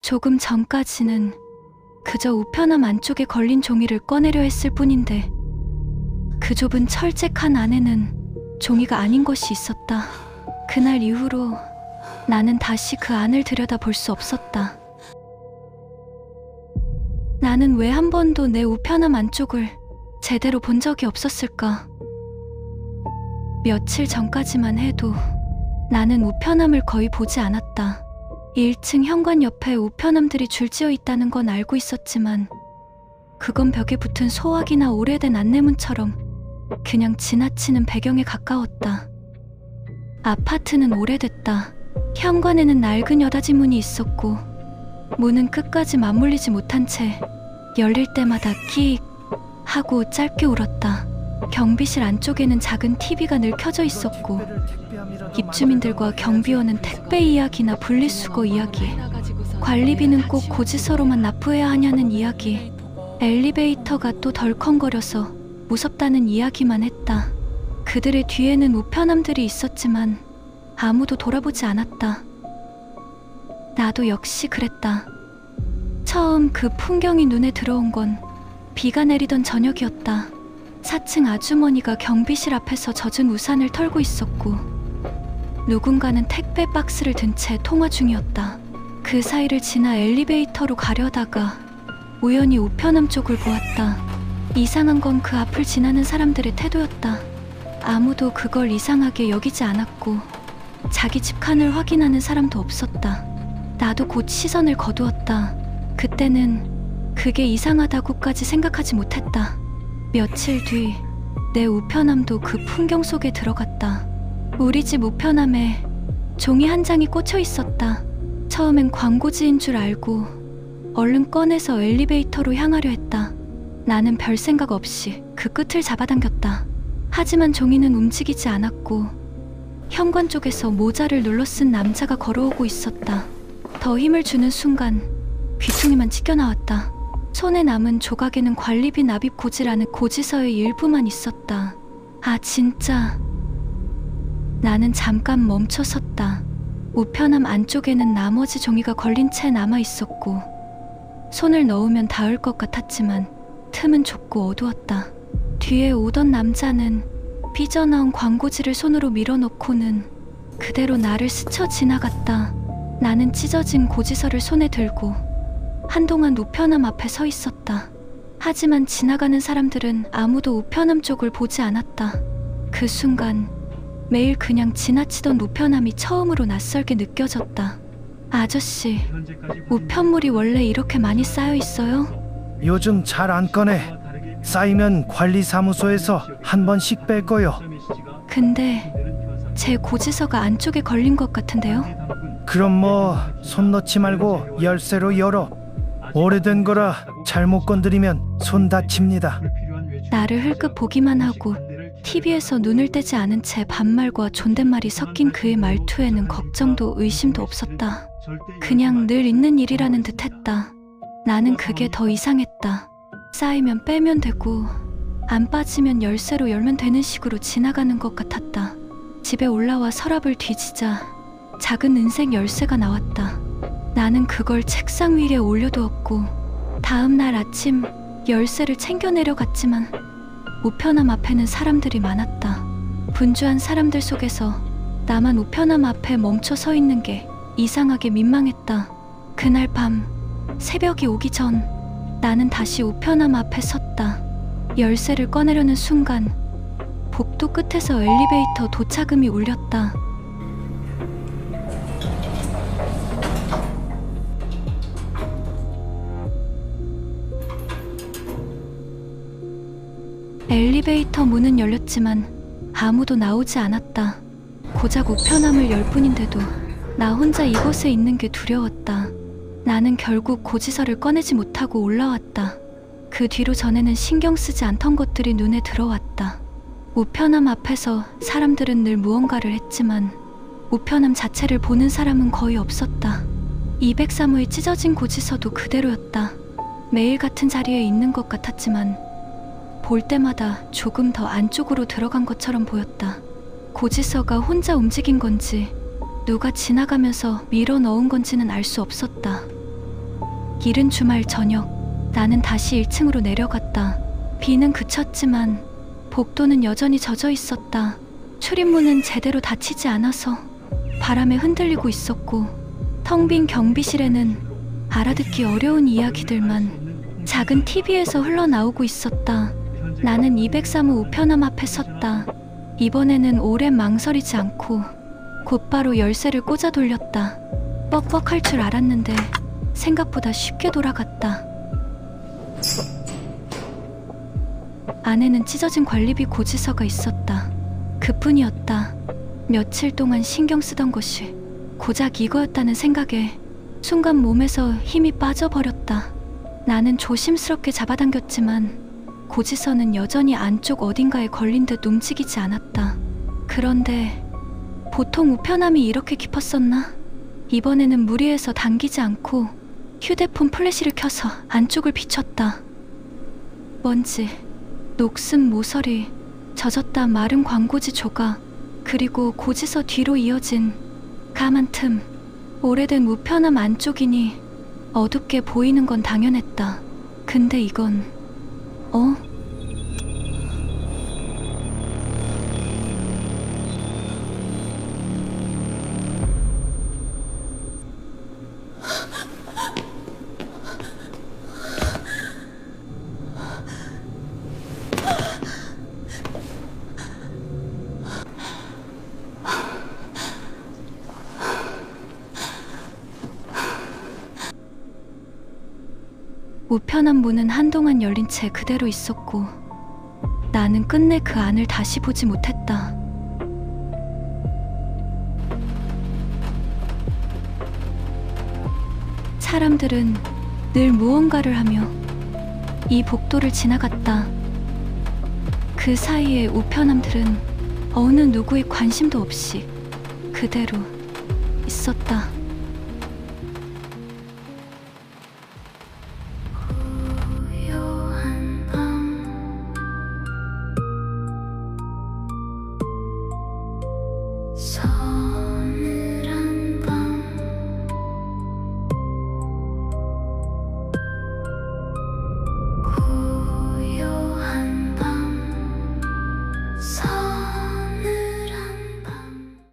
조금 전까지는 그저 우편함 안쪽에 걸린 종이를 꺼내려 했을 뿐인데 그 좁은 철제 칸 안에는 종이가 아닌 것이 있었다. 그날 이후로 나는 다시 그 안을 들여다볼 수 없었다. 나는 왜 한 번도 내 우편함 안쪽을 제대로 본 적이 없었을까? 며칠 전까지만 해도 나는 우편함을 거의 보지 않았다. 1층 현관 옆에 우편함들이 줄지어 있다는 건 알고 있었지만 그건 벽에 붙은 소화기나 오래된 안내문처럼 그냥 지나치는 배경에 가까웠다. 아파트는 오래됐다. 현관에는 낡은 여닫이 문이 있었고 문은 끝까지 맞물리지 못한 채 열릴 때마다 끼익 하고 짧게 울었다. 경비실 안쪽에는 작은 TV가 늘 켜져 있었고 입주민들과 경비원은 택배 이야기나 분리수거 이야기, 관리비는 꼭 고지서로만 납부해야 하냐는 이야기, 엘리베이터가 또 덜컹거려서 무섭다는 이야기만 했다. 그들의 뒤에는 우편함들이 있었지만 아무도 돌아보지 않았다. 나도 역시 그랬다. 처음 그 풍경이 눈에 들어온 건 비가 내리던 저녁이었다. 4층 아주머니가 경비실 앞에서 젖은 우산을 털고 있었고 누군가는 택배 박스를 든 채 통화 중이었다. 그 사이를 지나 엘리베이터로 가려다가 우연히 우편함 쪽을 보았다. 이상한 건 그 앞을 지나는 사람들의 태도였다. 아무도 그걸 이상하게 여기지 않았고 자기 집 칸을 확인하는 사람도 없었다. 나도 곧 시선을 거두었다. 그때는 그게 이상하다고까지 생각하지 못했다. 며칠 뒤 내 우편함도 그 풍경 속에 들어갔다. 우리 집 우편함에 종이 한 장이 꽂혀 있었다. 처음엔 광고지인 줄 알고 얼른 꺼내서 엘리베이터로 향하려 했다. 나는 별 생각 없이 그 끝을 잡아당겼다. 하지만 종이는 움직이지 않았고 현관 쪽에서 모자를 눌러 쓴 남자가 걸어오고 있었다. 더 힘을 주는 순간 귀퉁이만 찢겨나왔다. 손에 남은 조각에는 관리비 납입 고지라는 고지서의 일부만 있었다. 아, 진짜. 나는 잠깐 멈춰 섰다. 우편함 안쪽에는 나머지 종이가 걸린 채 남아 있었고 손을 넣으면 닿을 것 같았지만 틈은 좁고 어두웠다. 뒤에 오던 남자는 삐져나온 광고지를 손으로 밀어넣고는 그대로 나를 스쳐 지나갔다. 나는 찢어진 고지서를 손에 들고 한동안 우편함 앞에 서 있었다. 하지만 지나가는 사람들은 아무도 우편함 쪽을 보지 않았다. 그 순간 매일 그냥 지나치던 우편함이 처음으로 낯설게 느껴졌다. 아저씨, 우편물이 원래 이렇게 많이 쌓여 있어요? 요즘 잘 안 꺼내. 쌓이면 관리사무소에서 한 번씩 뺄 거요. 근데 제 고지서가 안쪽에 걸린 것 같은데요? 그럼 뭐 손 넣지 말고 열쇠로 열어. 오래된 거라 잘못 건드리면 손 다칩니다. 나를 흘끗 보기만 하고 TV에서 눈을 떼지 않은 채 반말과 존댓말이 섞인 그의 말투에는 걱정도 의심도 없었다. 그냥 늘 있는 일이라는 듯 했다. 나는 그게 더 이상했다. 쌓이면 빼면 되고 안 빠지면 열쇠로 열면 되는 식으로 지나가는 것 같았다. 집에 올라와 서랍을 뒤지자 작은 은색 열쇠가 나왔다. 나는 그걸 책상 위에 올려두었고 다음 날 아침 열쇠를 챙겨 내려갔지만 우편함 앞에는 사람들이 많았다. 분주한 사람들 속에서 나만 우편함 앞에 멈춰 서 있는 게 이상하게 민망했다. 그날 밤 새벽이 오기 전 나는 다시 우편함 앞에 섰다. 열쇠를 꺼내려는 순간 복도 끝에서 엘리베이터 도착음이 울렸다. 엘리베이터 문은 열렸지만 아무도 나오지 않았다. 고작 우편함을 열 뿐인데도 나 혼자 이곳에 있는 게 두려웠다. 나는 결국 고지서를 꺼내지 못하고 올라왔다. 그 뒤로 전에는 신경 쓰지 않던 것들이 눈에 들어왔다. 우편함 앞에서 사람들은 늘 무언가를 했지만 우편함 자체를 보는 사람은 거의 없었다. 203호의 찢어진 고지서도 그대로였다. 매일 같은 자리에 있는 것 같았지만 볼 때마다 조금 더 안쪽으로 들어간 것처럼 보였다. 고지서가 혼자 움직인 건지 누가 지나가면서 밀어 넣은 건지는 알 수 없었다. 이른 주말 저녁, 나는 다시 1층으로 내려갔다. 비는 그쳤지만 복도는 여전히 젖어 있었다. 출입문은 제대로 닫히지 않아서 바람에 흔들리고 있었고, 텅 빈 경비실에는 알아듣기 어려운 이야기들만 작은 TV에서 흘러나오고 있었다. 나는 203호 우편함 앞에 섰다. 이번에는 오랜 망설이지 않고 곧바로 열쇠를 꽂아 돌렸다. 뻑뻑할 줄 알았는데 생각보다 쉽게 돌아갔다. 안에는 찢어진 관리비 고지서가 있었다. 그뿐이었다. 며칠 동안 신경 쓰던 것이 고작 이거였다는 생각에 순간 몸에서 힘이 빠져버렸다. 나는 조심스럽게 잡아당겼지만 고지서는 여전히 안쪽 어딘가에 걸린 듯 움직이지 않았다. 그런데 보통 우편함이 이렇게 깊었었나? 이번에는 무리해서 당기지 않고 휴대폰 플래시를 켜서 안쪽을 비췄다. 먼지, 녹슨 모서리, 젖었다 마른 광고지 조각, 그리고 고지서 뒤로 이어진 까만 틈. 오래된 우편함 안쪽이니 어둡게 보이는 건 당연했다. 근데 이건 우편함 문은 한동안 열린 채 그대로 있었고, 나는 끝내 그 안을 다시 보지 못했다. 사람들은 늘 무언가를 하며 이 복도를 지나갔다. 그 사이에 우편함들은 어느 누구의 관심도 없이 그대로 있었다.